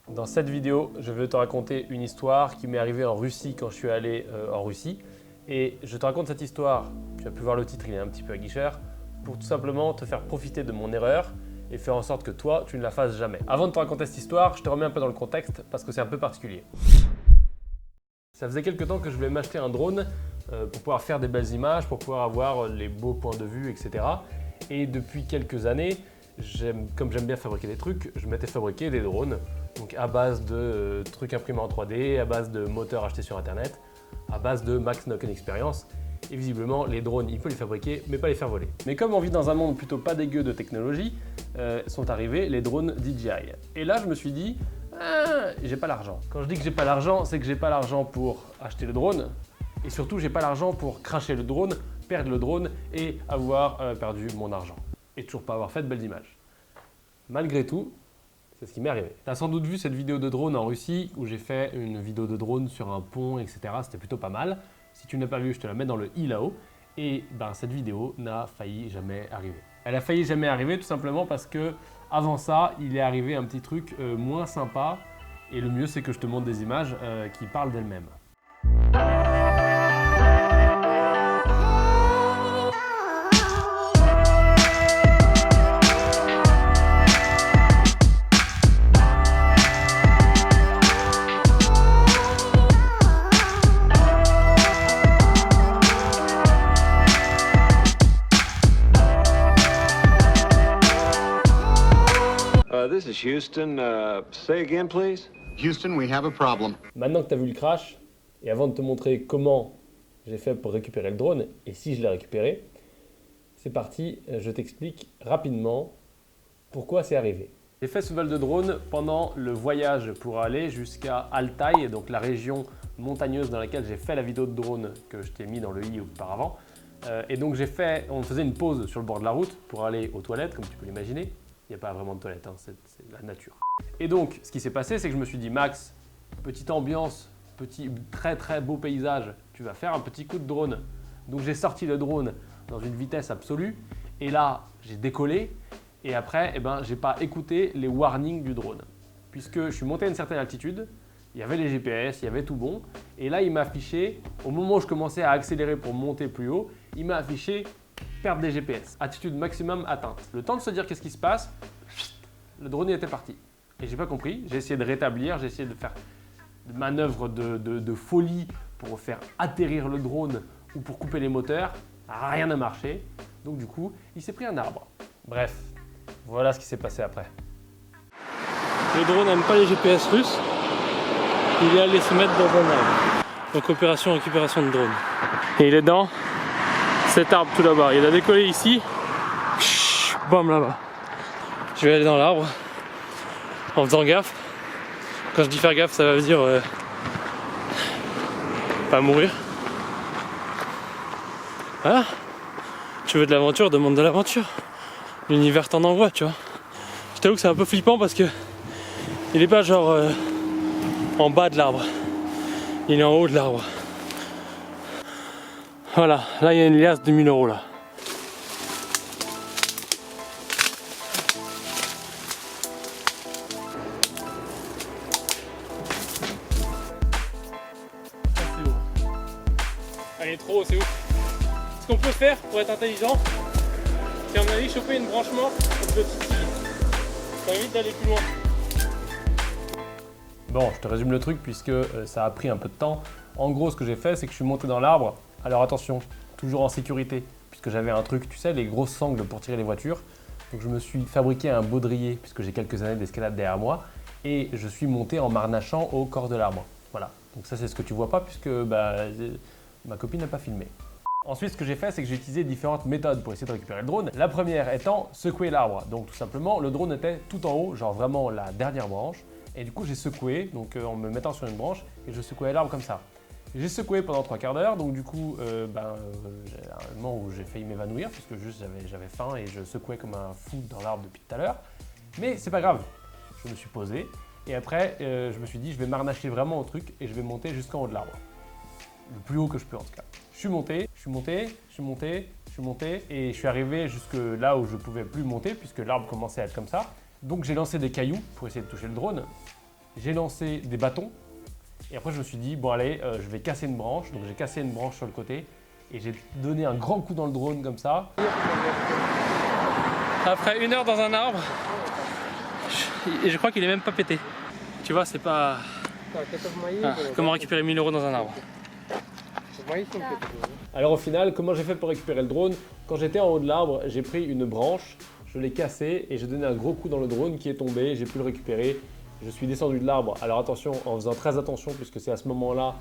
Dans cette vidéo, je vais te raconter une histoire qui m'est arrivée en Russie quand je suis allé en Russie. Et je te raconte cette histoire, tu as pu voir le titre, il est un petit peu aguicheur, pour tout simplement te faire profiter de mon erreur et faire en sorte que toi, tu ne la fasses jamais. Avant de te raconter cette histoire, je te remets un peu dans le contexte parce que c'est un peu particulier. Ça faisait quelques temps que je voulais m'acheter un drone pour pouvoir faire des belles images, pour pouvoir avoir les beaux points de vue, etc. Et depuis quelques années, comme j'aime bien fabriquer des trucs, je m'étais fabriqué des drones. Donc à base de trucs imprimés en 3D, à base de moteurs achetés sur internet, à base de Max Noken Experience. Et visiblement, les drones, il peut les fabriquer, mais pas les faire voler. Mais comme on vit dans un monde plutôt pas dégueu de technologie, sont arrivés les drones DJI. Et là, je me suis dit, j'ai pas l'argent. Quand je dis que j'ai pas l'argent, c'est que j'ai pas l'argent pour acheter le drone, et surtout, j'ai pas l'argent pour cracher le drone, perdre le drone et avoir perdu mon argent. Et toujours pas avoir fait de belles images. Malgré tout, c'est ce qui m'est arrivé. Tu as sans doute vu cette vidéo de drone en Russie où j'ai fait une vidéo de drone sur un pont, etc. C'était plutôt pas mal. Si tu ne l'as pas vu, je te la mets dans le i là-haut. Et ben, cette vidéo n'a failli jamais arriver. Elle a failli jamais arriver tout simplement parce que avant ça, il est arrivé un petit truc moins sympa. Et le mieux, c'est que je te montre des images qui parlent d'elles-mêmes. This is Houston. Say again, please. Houston, we have a problem. Maintenant que tu as vu le crash, et avant de te montrer comment j'ai fait pour récupérer le drone, et si je l'ai récupéré, c'est parti, je t'explique rapidement pourquoi c'est arrivé. J'ai fait ce vol de drone pendant le voyage pour aller jusqu'à Altaï, donc la région montagneuse dans laquelle j'ai fait la vidéo de drone que je t'ai mis dans le i auparavant. Et donc on faisait une pause sur le bord de la route pour aller aux toilettes, comme tu peux l'imaginer. Il n'y a pas vraiment de toilette, hein, c'est la nature. Et donc, ce qui s'est passé, c'est que je me suis dit, Max, petite ambiance, petit très très beau paysage, tu vas faire un petit coup de drone. Donc j'ai sorti le drone dans une vitesse absolue, et là, j'ai décollé, et après, j'ai pas écouté les warnings du drone. Puisque je suis monté à une certaine altitude, il y avait les GPS, il y avait tout bon, et là, il m'a affiché, au moment où je commençais à accélérer pour monter plus haut, il m'a affiché perte des GPS, attitude maximum atteinte. Le temps de se dire qu'est-ce qui se passe, le drone était parti. Et j'ai pas compris, j'ai essayé de rétablir, j'ai essayé de faire des manœuvres de folie pour faire atterrir le drone ou pour couper les moteurs, rien n'a marché. Donc du coup, il s'est pris un arbre. Bref, voilà ce qui s'est passé après. Le drone n'aime pas les GPS russes, il est allé se mettre dans un arbre. Donc opération récupération de drone. Et il est dans cet arbre tout là-bas, il a décollé ici, bam là-bas. Je vais aller dans l'arbre en faisant gaffe. Quand je dis faire gaffe, ça veut dire pas mourir. Voilà. Tu veux de l'aventure, demande de l'aventure. L'univers t'en envoie, tu vois. Je t'avoue que c'est un peu flippant parce que il est pas genre en bas de l'arbre, il est en haut de l'arbre. Voilà, là il y a une liasse de 1000 € là. C'est haut. Elle est trop haut, c'est ouf. Ce qu'on peut faire pour être intelligent, c'est à mon avis choper une branche morte pour le titiller. Ça évite d'aller plus loin. Bon, je te résume le truc puisque ça a pris un peu de temps. En gros, ce que j'ai fait, c'est que je suis monté dans l'arbre. Alors attention, toujours en sécurité, puisque j'avais un truc, tu sais, les grosses sangles pour tirer les voitures. Donc je me suis fabriqué un baudrier, puisque j'ai quelques années d'escalade derrière moi, et je suis monté en marnachant au corps de l'arbre. Voilà, donc ça c'est ce que tu vois pas, puisque ma copine n'a pas filmé. Ensuite, ce que j'ai fait, c'est que j'ai utilisé différentes méthodes pour essayer de récupérer le drone. La première étant secouer l'arbre. Donc tout simplement, le drone était tout en haut, genre vraiment la dernière branche. Et du coup, j'ai secoué, donc en me mettant sur une branche, et je secouais l'arbre comme ça. J'ai secoué pendant 3/4 d'heure, donc du coup, j'ai un moment où j'ai failli m'évanouir, puisque juste j'avais faim et je secouais comme un fou dans l'arbre depuis tout à l'heure. Mais c'est pas grave, je me suis posé, et après, je me suis dit, je vais m'arnacher vraiment au truc, et je vais monter jusqu'en haut de l'arbre. Le plus haut que je peux en tout cas. Je suis monté, et je suis arrivé jusque là où je pouvais plus monter, puisque l'arbre commençait à être comme ça. Donc j'ai lancé des cailloux pour essayer de toucher le drone. j'ai lancé des bâtons. Et après, je me suis dit, bon allez, je vais casser une branche. Donc j'ai cassé une branche sur le côté. Et j'ai donné un grand coup dans le drone comme ça. Après 1 heure dans un arbre, je crois qu'il est même pas pété. Tu vois, c'est pas... comment récupérer 1 000 € dans un arbre. Alors au final, comment j'ai fait pour récupérer le drone? Quand j'étais en haut de l'arbre, j'ai pris une branche, je l'ai cassée et j'ai donné un gros coup dans le drone qui est tombé. J'ai pu le récupérer. Je suis descendu de l'arbre. Alors attention, en faisant très attention puisque c'est à ce moment-là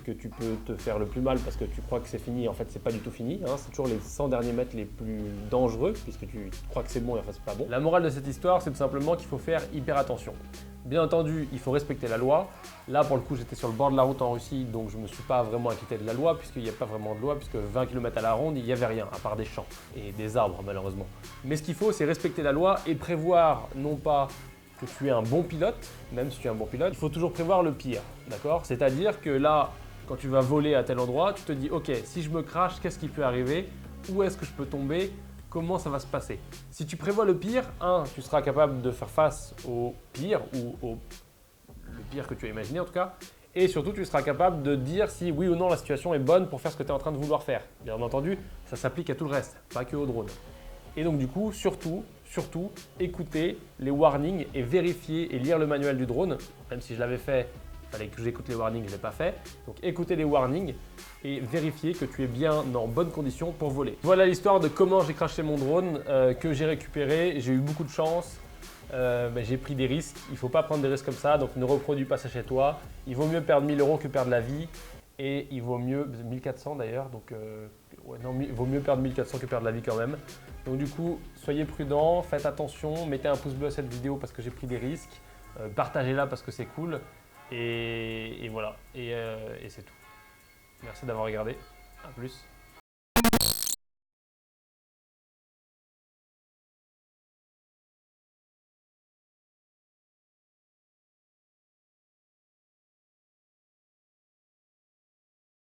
que tu peux te faire le plus mal parce que tu crois que c'est fini. En fait, c'est pas du tout fini. Hein. C'est toujours les 100 derniers mètres les plus dangereux puisque tu crois que c'est bon et en fait c'est pas bon. La morale de cette histoire, c'est tout simplement qu'il faut faire hyper attention. Bien entendu, il faut respecter la loi. Là, pour le coup, j'étais sur le bord de la route en Russie, donc je ne me suis pas vraiment inquiété de la loi puisqu'il n'y a pas vraiment de loi, puisque 20 km à la ronde, il n'y avait rien à part des champs et des arbres malheureusement. Mais ce qu'il faut, c'est respecter la loi et prévoir non pas que tu es un bon pilote, même si tu es un bon pilote, il faut toujours prévoir le pire, d'accord? C'est-à-dire que là, quand tu vas voler à tel endroit, tu te dis, ok, si je me crache, qu'est-ce qui peut arriver? Où est-ce que je peux tomber? Comment ça va se passer? Si tu prévois le pire, tu seras capable de faire face au pire, ou le pire que tu as imaginé en tout cas, et surtout tu seras capable de dire si oui ou non la situation est bonne pour faire ce que tu es en train de vouloir faire. Bien entendu, ça s'applique à tout le reste, pas que au drone. Et donc du coup, surtout, écoutez les warnings et vérifier et lire le manuel du drone. Même si je l'avais fait, il fallait que j'écoute les warnings, je ne l'ai pas fait. Donc écoutez les warnings et vérifiez que tu es bien en bonne condition pour voler. Voilà l'histoire de comment j'ai crashé mon drone que j'ai récupéré. J'ai eu beaucoup de chance, mais j'ai pris des risques. Il ne faut pas prendre des risques comme ça, donc ne reproduis pas ça chez toi. Il vaut mieux perdre 1 000 € que perdre la vie. Et il vaut mieux, 1400 d'ailleurs, donc ouais, non, il vaut mieux perdre 1400 que perdre la vie quand même. Donc du coup, soyez prudents, faites attention, mettez un pouce bleu à cette vidéo parce que j'ai pris des risques, partagez-la parce que c'est cool, et voilà, et c'est tout. Merci d'avoir regardé, à plus.